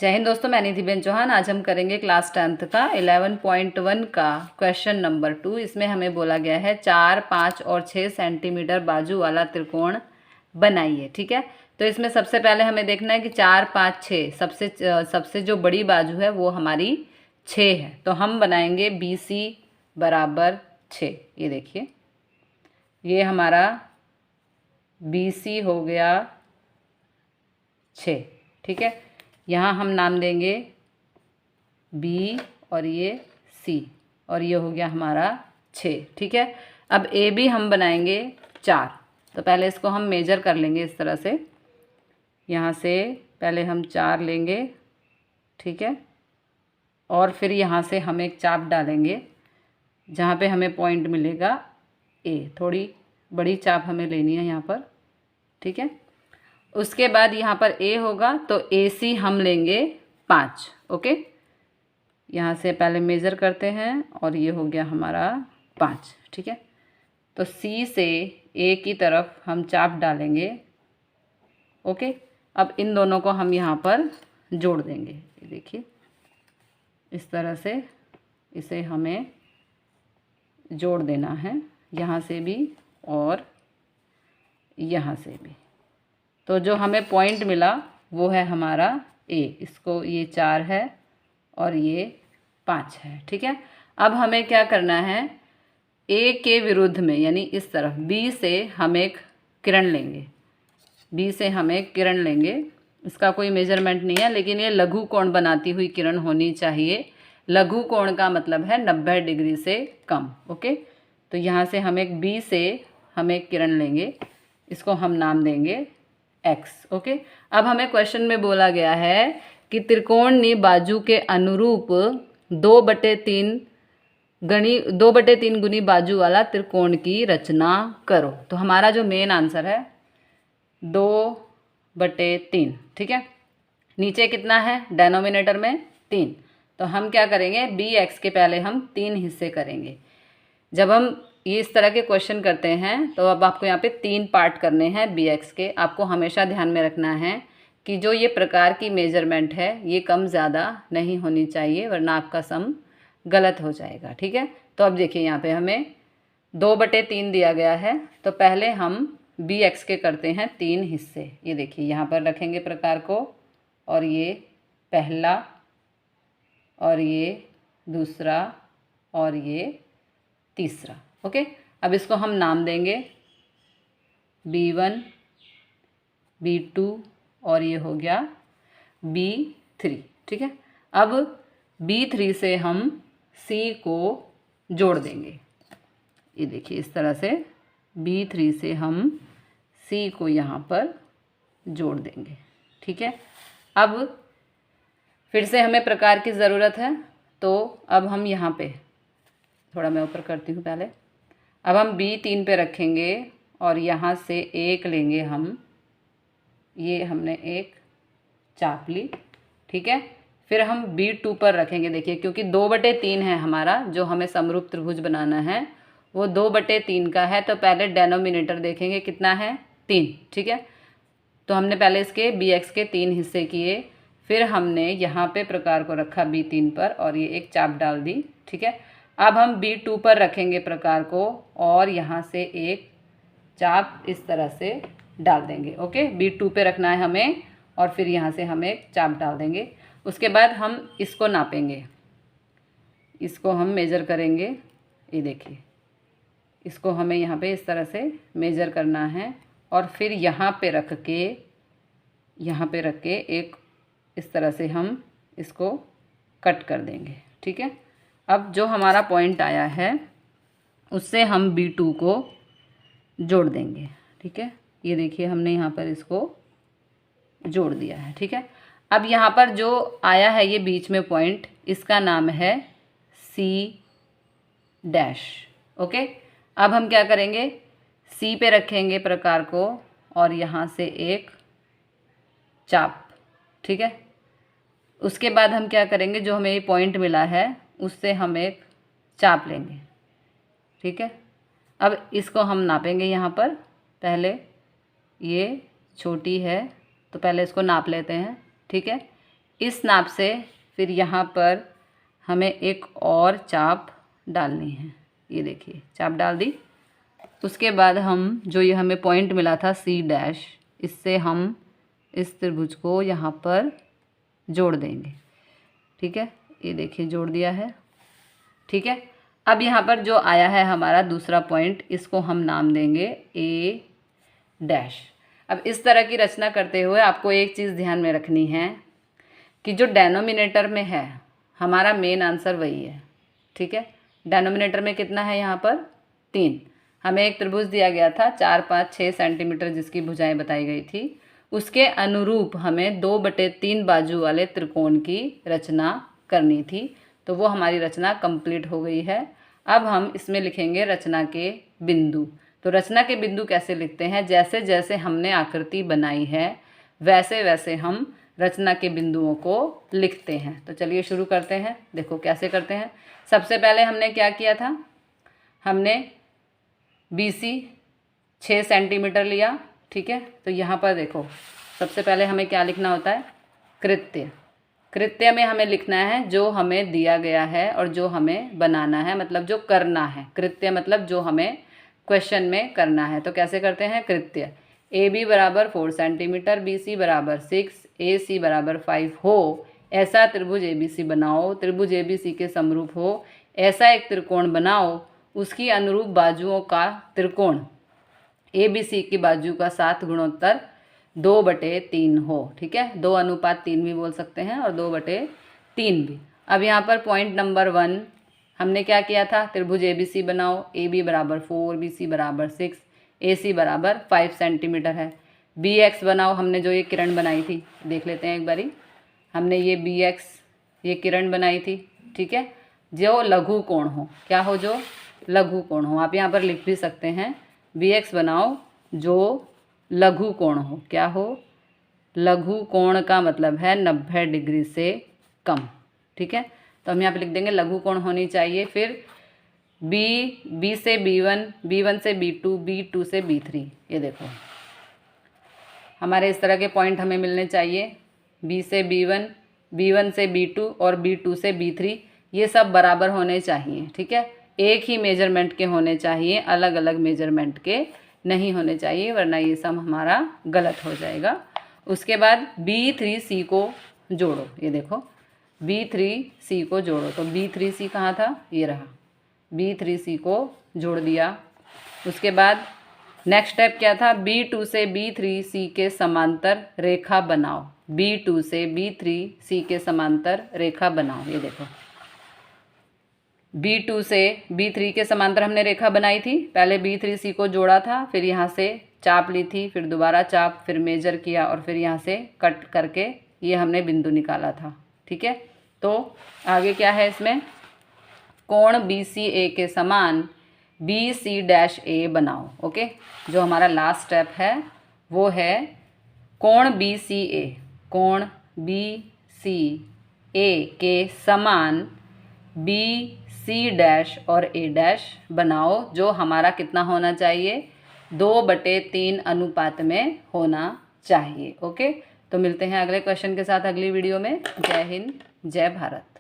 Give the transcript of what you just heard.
जय हिंद दोस्तों, मैं निधिबेन चौहान। आज हम करेंगे क्लास 10th का 11.1 का क्वेश्चन नंबर 2। इसमें हमें बोला गया है 4, 5 और 6 सेंटीमीटर बाजू वाला त्रिकोण बनाइए। ठीक है, तो इसमें सबसे पहले हमें देखना है कि 4, 5, 6 सबसे जो बड़ी बाजू है वो हमारी 6 है। तो हम बनाएंगे BC बराबर 6। ये देखिए, ये हमारा BC हो गया 6। ठीक है, यहाँ हम नाम देंगे B और ये C और ये हो गया हमारा 6। ठीक है, अब AB हम बनाएंगे 4। तो पहले इसको हम मेजर कर लेंगे इस तरह से। यहाँ से पहले हम 4 लेंगे, ठीक है, और फिर यहाँ से हम एक चाप डालेंगे जहाँ पे हमें पॉइंट मिलेगा A। थोड़ी बड़ी चाप हमें लेनी है यहाँ पर। ठीक है, उसके बाद यहाँ पर A होगा तो AC हम लेंगे 5। ओके, यहाँ से पहले मेज़र करते हैं और ये हो गया हमारा 5। ठीक है, तो C से A की तरफ हम चाप डालेंगे। ओके, अब इन दोनों को हम यहाँ पर जोड़ देंगे। ये देखिए, इस तरह से इसे हमें जोड़ देना है, यहाँ से भी और यहाँ से भी। तो जो हमें पॉइंट मिला वो है हमारा A। इसको ये 4 है और ये 5 है। ठीक है, अब हमें क्या करना है, A के विरुद्ध में यानी इस तरफ B से हम एक किरण लेंगे। B से हम एक किरण लेंगे, इसका कोई मेजरमेंट नहीं है, लेकिन ये लघु कोण बनाती हुई किरण होनी चाहिए। लघु कोण का मतलब है 90 डिग्री से कम। ओके, तो यहाँ से हम एक B से हम एक किरण लेंगे, इसको हम नाम देंगे X। ओके, अब हमें क्वेश्चन में बोला गया है कि त्रिकोणीय बाजू के अनुरूप 2/3 गुनी बाजू वाला त्रिकोण की रचना करो। तो हमारा जो मेन आंसर है 2/3। ठीक है, नीचे कितना है, डेनोमिनेटर में 3। तो हम क्या करेंगे, BX के पहले हम 3 हिस्से करेंगे। जब हम ये इस तरह के क्वेश्चन करते हैं तो अब आपको यहाँ पे 3 पार्ट करने हैं BX के। आपको हमेशा ध्यान में रखना है कि जो ये प्रकार की मेजरमेंट है ये कम ज़्यादा नहीं होनी चाहिए, वरना आपका सम गलत हो जाएगा। ठीक है, तो अब देखिए यहाँ पे हमें 2/3 दिया गया है, तो पहले हम BX के करते हैं 3 हिस्से। ये देखिए, यहाँ पर रखेंगे प्रकार को, और ये पहला और ये दूसरा और ये तीसरा। ओके, अब इसको हम नाम देंगे B1, B2 और ये हो गया B3। ठीक है, अब B3 से हम C को जोड़ देंगे। ये देखिए, इस तरह से B3 से हम C को यहाँ पर जोड़ देंगे। ठीक है, अब फिर से हमें प्रकार की ज़रूरत है, तो अब हम यहाँ पे थोड़ा मैं ऊपर करती हूँ पहले। अब हम B3 पे रखेंगे और यहाँ से एक लेंगे हम, ये हमने एक चाप ली। ठीक है, फिर हम B2 पर रखेंगे। देखिए, क्योंकि 2/3 है हमारा, जो हमें समरूप त्रिभुज बनाना है वो 2/3 का है, तो पहले डेनोमिनेटर देखेंगे कितना है, 3। ठीक है, तो हमने पहले इसके BX के 3 हिस्से किए, फिर हमने यहाँ पे प्रकार को रखा B3 पर और ये एक चाप डाल दी। ठीक है, अब हम B2 पर रखेंगे प्रकार को और यहाँ से एक चाप इस तरह से डाल देंगे। ओके, B2 पे रखना है हमें और फिर यहाँ से हम एक चाप डाल देंगे। उसके बाद हम इसको नापेंगे, इसको हम मेज़र करेंगे। ये देखिए, इसको हमें यहाँ पे इस तरह से मेज़र करना है और फिर यहाँ पे रख के एक इस तरह से हम इसको कट कर देंगे। ठीक है, अब जो हमारा पॉइंट आया है उससे हम B2 को जोड़ देंगे। ठीक है, ये देखिए, हमने यहाँ पर इसको जोड़ दिया है। ठीक है, अब यहाँ पर जो आया है ये बीच में पॉइंट, इसका नाम है C'। ओके, अब हम क्या करेंगे, C पे रखेंगे प्रकार को और यहाँ से एक चाप। ठीक है, उसके बाद हम क्या करेंगे, जो हमें ये पॉइंट मिला है उससे हम एक चाप लेंगे। ठीक है, अब इसको हम नापेंगे यहाँ पर। पहले ये छोटी है तो पहले इसको नाप लेते हैं। ठीक है, इस नाप से फिर यहाँ पर हमें एक और चाप डालनी है। ये देखिए चाप डाल दी। उसके बाद हम जो ये हमें पॉइंट मिला था C', इससे हम इस त्रिभुज को यहाँ पर जोड़ देंगे। ठीक है, ये देखिए जोड़ दिया है। ठीक है, अब यहाँ पर जो आया है हमारा दूसरा पॉइंट, इसको हम नाम देंगे A'। अब इस तरह की रचना करते हुए आपको एक चीज़ ध्यान में रखनी है कि जो डेनोमिनेटर में है हमारा मेन आंसर वही है। ठीक है, डेनोमिनेटर में कितना है यहाँ पर 3। हमें एक त्रिभुज दिया गया था 4, 5, 6 सेंटीमीटर जिसकी भुजाएं बताई गई थी, उसके अनुरूप हमें 2/3 बाजू वाले त्रिकोण की रचना करनी थी। तो वो हमारी रचना कंप्लीट हो गई है। अब हम इसमें लिखेंगे रचना के बिंदु। तो रचना के बिंदु कैसे लिखते हैं, जैसे जैसे हमने आकृति बनाई है वैसे वैसे हम रचना के बिंदुओं को लिखते हैं। तो चलिए शुरू करते हैं। देखो कैसे करते हैं। सबसे पहले हमने क्या किया था, हमने BC 6 सेंटीमीटर लिया। ठीक है, तो यहाँ पर देखो सबसे पहले हमें क्या लिखना होता है, कृत्य। कृत्य में हमें लिखना है जो हमें दिया गया है और जो हमें बनाना है, मतलब जो करना है। कृत्य मतलब जो हमें क्वेश्चन में करना है। तो कैसे करते हैं कृत्य। AB बराबर 4 सेंटीमीटर, BC बराबर 6, AC बराबर 5 हो ऐसा त्रिभुज ABC बनाओ। त्रिभुज ABC के समरूप हो ऐसा एक त्रिकोण बनाओ। उसकी अनुरूप बाजुओं का त्रिकोण ABC की बाजू का 7 गुणोत्तर 2/3 हो। ठीक है, 2:3 भी बोल सकते हैं और 2/3 भी। अब यहाँ पर पॉइंट नंबर 1 हमने क्या किया था, त्रिभुज ABC बनाओ। AB बराबर 4, BC बराबर 6, AC बराबर 5 सेंटीमीटर है। BX बनाओ, हमने जो ये किरण बनाई थी देख लेते हैं एक बारी। हमने ये BX ये किरण बनाई थी। ठीक है, जो लघु कोण हो, क्या हो, जो लघु कोण हो। आप यहाँ पर लिख भी सकते हैं BX बनाओ जो लघु कोण हो। क्या हो, लघु कोण का मतलब है 90 डिग्री से कम। ठीक है, तो हम यहाँ पे लिख देंगे लघु कोण होनी चाहिए। फिर B से B1, B1 से B2, B2 से B3। ये देखो हमारे इस तरह के पॉइंट हमें मिलने चाहिए। B से B1, B1 से B2 और B2 से B3 ये सब बराबर होने चाहिए। ठीक है, एक ही मेजरमेंट के होने चाहिए, अलग अलग मेजरमेंट के नहीं होने चाहिए, वरना ये सम हमारा गलत हो जाएगा। उसके बाद B3C को जोड़ो। ये देखो B3C को जोड़ो। तो B3C कहाँ था, ये रहा। B3C को जोड़ दिया। उसके बाद नेक्स्ट स्टेप क्या था, B2 से B3C के समांतर रेखा बनाओ। B2 से B3C के समांतर रेखा बनाओ। ये देखो B2 से B3 के समांतर हमने रेखा बनाई थी। पहले B3C को जोड़ा था, फिर यहाँ से चाप ली थी, फिर दोबारा चाप, फिर मेजर किया और फिर यहाँ से कट करके ये हमने बिंदु निकाला था। ठीक है, तो आगे क्या है इसमें, कोण BCA के समान BC'A बनाओ। ओके, जो हमारा लास्ट स्टेप है वो है कोण BCA, कोण BCA के समान BC' और A' बनाओ, जो हमारा कितना होना चाहिए, 2/3 अनुपात में होना चाहिए। ओके, तो मिलते हैं अगले क्वेश्चन के साथ अगली वीडियो में। जय हिंद, जय भारत।